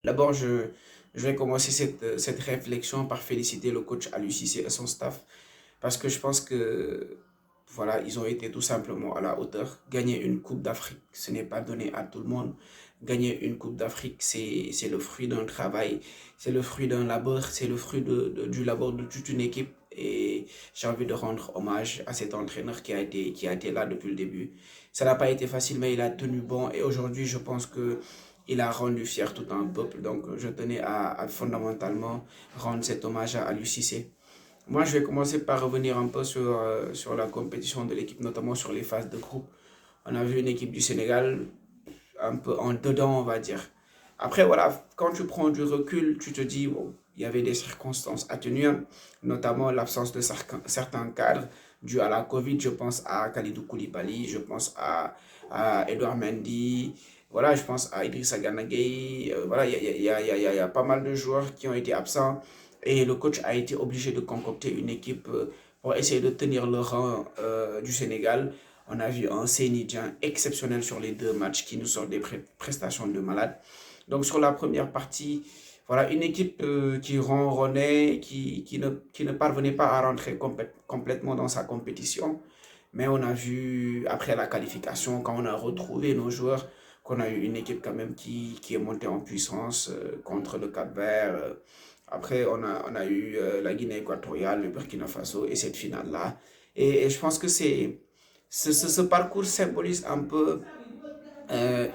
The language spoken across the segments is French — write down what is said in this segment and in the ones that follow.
D'abord, je vais commencer cette réflexion par féliciter le coach Aliou Cissé et son staff parce que je pense que voilà, ils ont été tout simplement à la hauteur. Gagner une Coupe d'Afrique, ce n'est pas donné à tout le monde. Gagner une Coupe d'Afrique, c'est le fruit d'un travail, c'est le fruit d'un labeur, c'est le fruit du labeur de toute une équipe. Et j'ai envie de rendre hommage à cet entraîneur qui a été là depuis le début. Ça n'a pas été facile, mais il a tenu bon. Et aujourd'hui, je pense que il a rendu fier tout un peuple. Donc, je tenais à fondamentalement rendre cet hommage à Aliou Cissé. Moi, je vais commencer par revenir un peu sur la compétition de l'équipe, notamment sur les phases de groupe. On a vu une équipe du Sénégal un peu en dedans, on va dire. Après, voilà, quand tu prends du recul, tu te dis, bon, il y avait des circonstances atténuantes, notamment l'absence de certains cadres dus à la Covid. Je pense à Khalidou Koulibaly, je pense à Edouard Mendy, voilà, je pense à Idrissa Gana Gueye. Voilà, il y a pas mal de joueurs qui ont été absents et le coach a été obligé de concocter une équipe pour essayer de tenir le rang du Sénégal. On a vu un Sénidien exceptionnel sur les deux matchs qui nous sort des prestations de malade. Donc sur la première partie, voilà une équipe qui ronronnait, qui ne parvenait pas à rentrer complètement dans sa compétition. Mais on a vu après la qualification, quand on a retrouvé nos joueurs, qu'on a eu une équipe quand même qui est montée en puissance contre le Cap-Vert. Après, on a eu la Guinée équatoriale, le Burkina Faso et cette finale-là. Et je pense que ce parcours symbolise un peu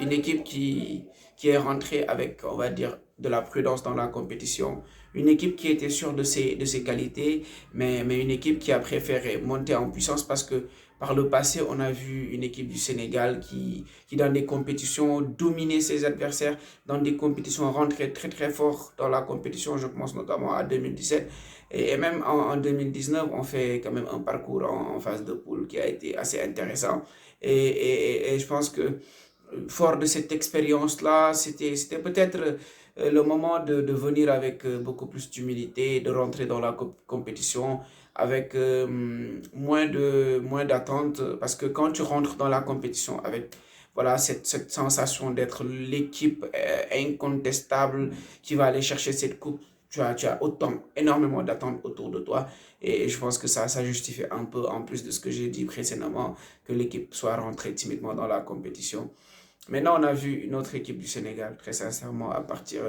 une équipe qui est rentrée avec, on va dire, de la prudence dans la compétition. Une équipe qui était sûre de ses qualités, mais une équipe qui a préféré monter en puissance parce que par le passé, on a vu une équipe du Sénégal qui dans des compétitions, dominait ses adversaires, dans des compétitions, rentrait très très fort dans la compétition. Je pense notamment à 2017. Et même en 2019, on fait quand même un parcours en phase de poule qui a été assez intéressant. Et je pense que fort de cette expérience-là, c'était peut-être le moment de venir avec beaucoup plus d'humilité, de rentrer dans la compétition avec moins d'attente. Parce que quand tu rentres dans la compétition avec voilà, cette sensation d'être l'équipe incontestable qui va aller chercher cette coupe, tu as autant, énormément d'attentes autour de toi. Et je pense que ça justifie un peu, en plus de ce que j'ai dit précédemment, que l'équipe soit rentrée timidement dans la compétition. Maintenant, on a vu une autre équipe du Sénégal, très sincèrement, à partir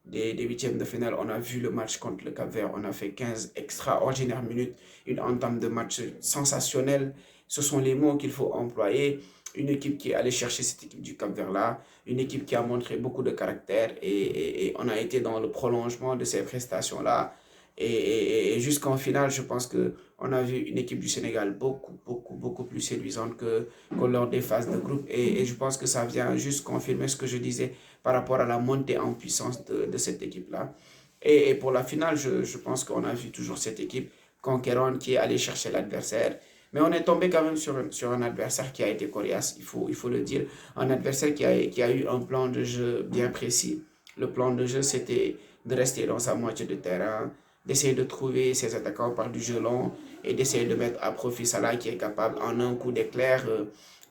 des huitièmes de finale. On a vu le match contre le Cap-Vert. On a fait 15 extraordinaires minutes, une entame de match sensationnelle. Ce sont les mots qu'il faut employer. Une équipe qui est allée chercher cette équipe du Cap-Vert-là, une équipe qui a montré beaucoup de caractère et on a été dans le prolongement de ces prestations-là. Et jusqu'en finale, je pense que on a vu une équipe du Sénégal beaucoup plus séduisante que lors des phases de groupe. Et je pense que ça vient juste confirmer ce que je disais par rapport à la montée en puissance de cette équipe-là. Et pour la finale, je pense qu'on a vu toujours cette équipe conquérante qui est allée chercher l'adversaire. Mais on est tombé quand même sur un adversaire qui a été coriace, il faut le dire. Un adversaire qui a eu un plan de jeu bien précis. Le plan de jeu, c'était de rester dans sa moitié de terrain, d'essayer de trouver ses attaquants par du jeu long et d'essayer de mettre à profit Salah qui est capable en un coup d'éclair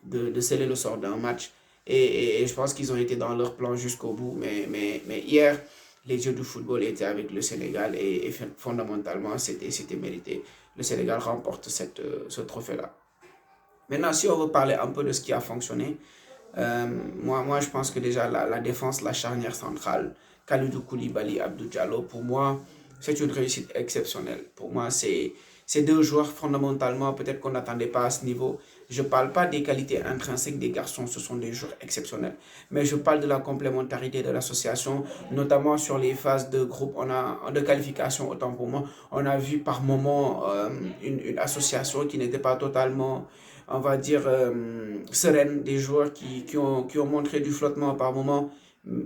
de sceller le sort d'un match. Et je pense qu'ils ont été dans leur plan jusqu'au bout. Mais hier, les yeux du football étaient avec le Sénégal et fondamentalement, c'était mérité. Le Sénégal remporte ce trophée-là. Maintenant, si on veut parler un peu de ce qui a fonctionné, moi, je pense que déjà la défense, la charnière centrale, Kalidou Koulibaly, Abdou Diallo, pour moi, c'est une réussite exceptionnelle. Pour moi, c'est deux joueurs fondamentalement, peut-être qu'on n'attendait pas à ce niveau. Je ne parle pas des qualités intrinsèques des garçons, ce sont des joueurs exceptionnels. Mais je parle de la complémentarité de l'association, notamment sur les phases de groupe, de qualification, autant pour moi. On a vu par moments une association qui n'était pas totalement on va dire, sereine, des joueurs qui ont montré du flottement par moment.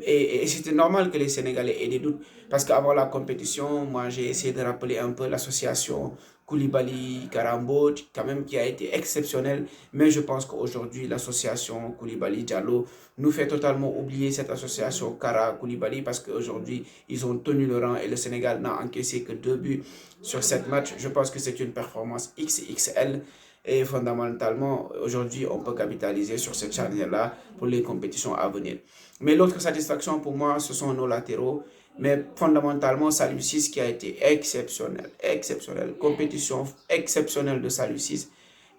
Et c'était normal que les Sénégalais aient des doutes, parce qu'avant la compétition, moi j'ai essayé de rappeler un peu l'association Koulibaly Karambo, quand même qui a été exceptionnelle, mais je pense qu'aujourd'hui l'association Koulibaly Diallo nous fait totalement oublier cette association Kara Koulibaly parce qu'aujourd'hui ils ont tenu le rang et le Sénégal n'a encaissé que 2 buts sur 7 matchs. Je pense que c'est une performance XXL Et fondamentalement, aujourd'hui, on peut capitaliser sur cette charnière-là pour les compétitions à venir. Mais l'autre satisfaction pour moi, ce sont nos latéraux. Mais fondamentalement, Salou 6 qui a été exceptionnel, exceptionnel. Compétition exceptionnelle de Salou 6.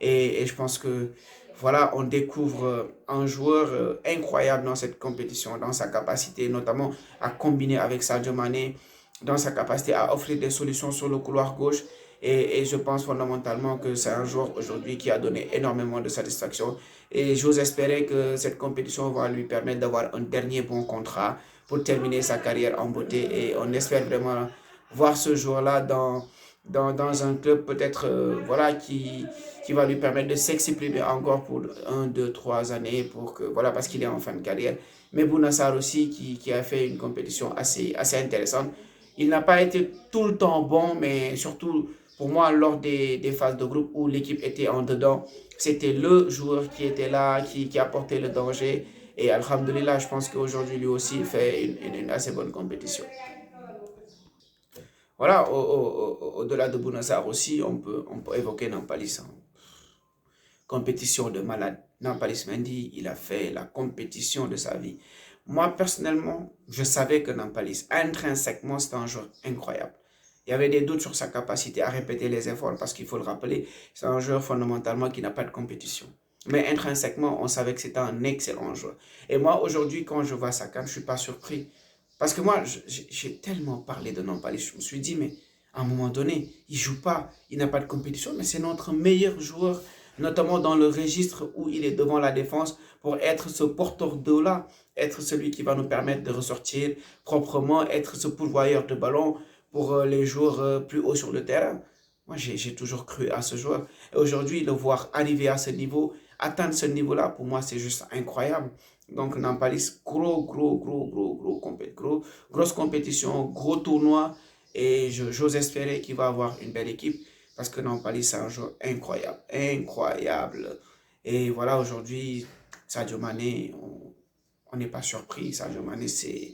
Et je pense que voilà, on découvre un joueur incroyable dans cette compétition, dans sa capacité notamment à combiner avec Sadio Mané, dans sa capacité à offrir des solutions sur le couloir gauche. Et je pense fondamentalement que c'est un joueur aujourd'hui qui a donné énormément de satisfaction. Et j'ose espérer que cette compétition va lui permettre d'avoir un dernier bon contrat pour terminer sa carrière en beauté. Et on espère vraiment voir ce joueur-là dans un club peut-être voilà, qui va lui permettre de s'exprimer encore pour 1, 2, 3 années pour que, voilà, parce qu'il est en fin de carrière. Mais Bounassar aussi qui a fait une compétition assez intéressante. Il n'a pas été tout le temps bon, mais surtout pour moi, lors des phases de groupe où l'équipe était en dedans, c'était le joueur qui était là, qui apportait le danger. Et Alhamdulillah, je pense qu'aujourd'hui, lui aussi, il fait une assez bonne compétition. Voilà, au-delà de Bounassar aussi, on peut évoquer Nampalis. Hein. Compétition de malade. Nampalis Mendy, il a fait la compétition de sa vie. Moi, personnellement, je savais que Nampalis, intrinsèquement, c'était un joueur incroyable. Il y avait des doutes sur sa capacité à répéter les efforts parce qu'il faut le rappeler, c'est un joueur fondamentalement qui n'a pas de compétition. Mais intrinsèquement, on savait que c'était un excellent joueur. Et moi, aujourd'hui, quand je vois sa canne, je ne suis pas surpris. Parce que moi, j'ai tellement parlé de Nampalis, je me suis dit, mais à un moment donné, il ne joue pas, il n'a pas de compétition, mais c'est notre meilleur joueur, notamment dans le registre où il est devant la défense, pour être ce porteur d'eau-là, être celui qui va nous permettre de ressortir proprement, être ce pourvoyeur de ballon pour les joueurs plus haut sur le terrain. Moi, j'ai toujours cru à ce joueur. Et aujourd'hui, le voir arriver à ce niveau, atteindre ce niveau-là, pour moi, c'est juste incroyable. Donc, Nampalis, grosse compétition, gros tournoi. Et j'ose espérer qu'il va avoir une belle équipe. Parce que Nampalis, c'est un joueur incroyable. Incroyable. Et voilà, aujourd'hui, Sadio Mané, on n'est pas surpris. Sadio Mané, c'est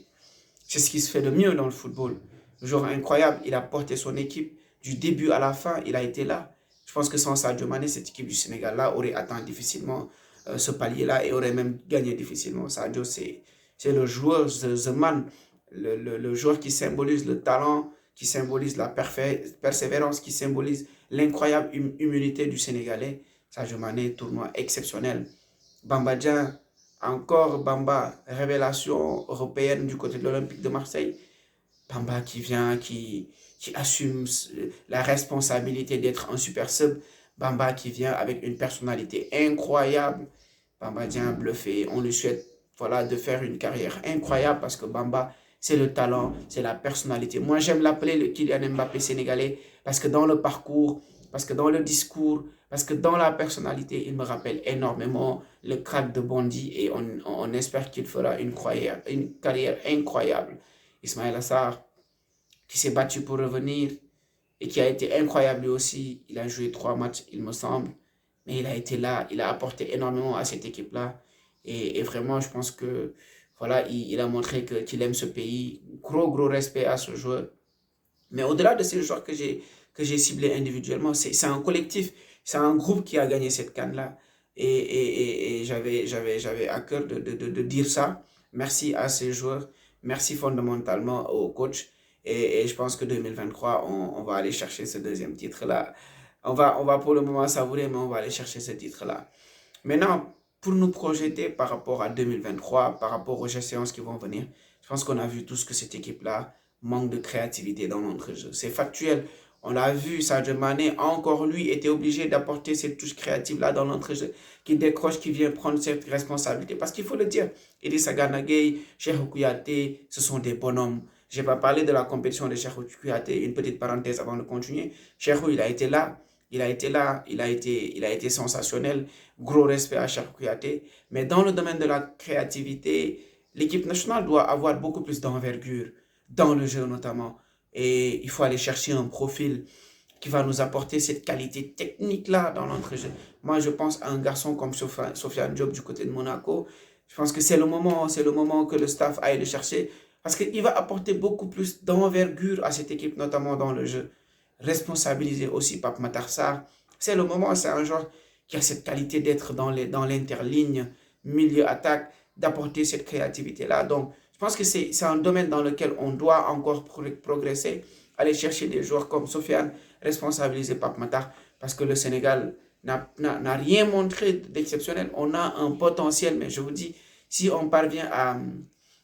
ce qui se fait de mieux dans le football. Un joueur incroyable. Il a porté son équipe du début à la fin. Il a été là. Je pense que sans Sadio Mané, cette équipe du Sénégal-là aurait atteint difficilement ce palier-là et aurait même gagné difficilement. Sadio, c'est le joueur, the man, le joueur qui symbolise le talent, qui symbolise la persévérance, qui symbolise l'incroyable humilité du Sénégalais. Sadio Mané, tournoi exceptionnel. Bamba Dieng, encore Bamba, révélation européenne du côté de l'Olympique de Marseille. Bamba qui vient, qui assume la responsabilité d'être un super sub. Bamba qui vient avec une personnalité incroyable. Bamba vient bluffer. On lui souhaite voilà, de faire une carrière incroyable parce que Bamba, c'est le talent, c'est la personnalité. Moi, j'aime l'appeler le Kylian Mbappé sénégalais parce que dans le parcours, parce que dans le discours, parce que dans la personnalité, il me rappelle énormément le crack de Bondy et on espère qu'il fera une carrière incroyable. Ismaël Assar, qui s'est battu pour revenir et qui a été incroyable lui aussi. Il a joué 3 matchs, il me semble, mais il a été là, il a apporté énormément à cette équipe-là. Et vraiment, je pense que voilà, il a montré qu'il aime ce pays. Gros respect à ce joueur. Mais au-delà de ces joueurs que j'ai ciblés individuellement, c'est un collectif, c'est un groupe qui a gagné cette canne-là. Et j'avais à cœur de dire ça. Merci à ces joueurs. Merci fondamentalement au coach. Et je pense que 2023, on va aller chercher ce deuxième titre-là. On va pour le moment savourer, mais on va aller chercher ce titre-là. Maintenant, pour nous projeter par rapport à 2023, par rapport aux échéances qui vont venir, je pense qu'on a vu tout ce que cette équipe-là manque de créativité dans notre jeu. C'est factuel. On l'a vu, Sadio Mané, encore lui, était obligé d'apporter cette touche créative-là dans notre jeu, qui décroche, qui vient prendre cette responsabilité. Parce qu'il faut le dire, Idrissa Gana Gueye, Cheikhou Kouyaté, ce sont des bonhommes. Je n'ai pas parlé de la compétition de Cheikhou Kouyaté, une petite parenthèse avant de continuer. Cheikhou, il a été là. Il a été là, il a été sensationnel. Gros respect à Cheikhou Kouyaté. Mais dans le domaine de la créativité, l'équipe nationale doit avoir beaucoup plus d'envergure, dans le jeu notamment. Et il faut aller chercher un profil qui va nous apporter cette qualité technique-là dans l'entrejeu. Moi, je pense à un garçon comme Sofiane Diop du côté de Monaco. Je pense que c'est le moment que le staff aille le chercher parce qu'il va apporter beaucoup plus d'envergure à cette équipe, notamment dans le jeu. Responsabiliser aussi Pape Matar Sarr, C'est le moment, c'est un joueur qui a cette qualité d'être dans l'interligne, milieu-attaque, d'apporter cette créativité-là. Donc, je pense que c'est un domaine dans lequel on doit encore progresser, aller chercher des joueurs comme Sofiane, responsabiliser Pape Matar, parce que le Sénégal n'a rien montré d'exceptionnel. On a un potentiel, mais je vous dis, si on parvient à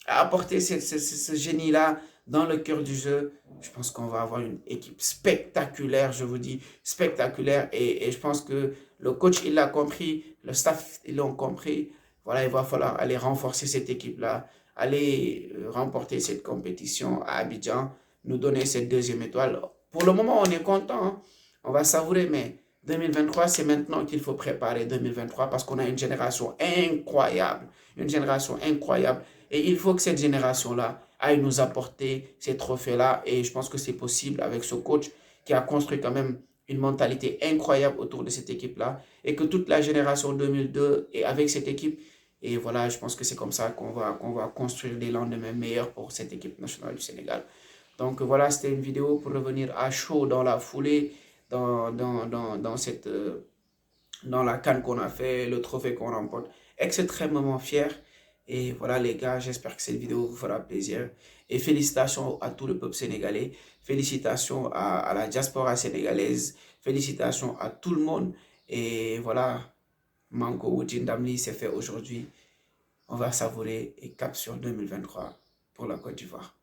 apporter ce génie-là dans le cœur du jeu, je pense qu'on va avoir une équipe spectaculaire, je vous dis, spectaculaire. Et je pense que le coach, il l'a compris, le staff, ils l'ont compris. Voilà, il va falloir aller renforcer cette équipe-là, aller remporter cette compétition à Abidjan, nous donner cette deuxième étoile. Pour le moment, on est content, hein. On va savourer, mais 2023, c'est maintenant qu'il faut préparer 2023 parce qu'on a une génération incroyable, une génération incroyable. Et il faut que cette génération-là aille nous apporter ces trophées-là. Et je pense que c'est possible avec ce coach qui a construit quand même une mentalité incroyable autour de cette équipe-là. Et que toute la génération 2002 est avec cette équipe. Et voilà, je pense que c'est comme ça qu'on va construire des lendemains meilleurs pour cette équipe nationale du Sénégal. Donc voilà, c'était une vidéo pour revenir à chaud dans la foulée, dans la CAN qu'on a fait, le trophée qu'on remporte. Extrêmement fier. Et voilà les gars, j'espère que cette vidéo vous fera plaisir. Et félicitations à tout le peuple sénégalais. Félicitations à la diaspora sénégalaise. Félicitations à tout le monde. Et voilà, Manko Djindamli c'est fait aujourd'hui. On va savourer et cap sur 2023 pour la Côte d'Ivoire.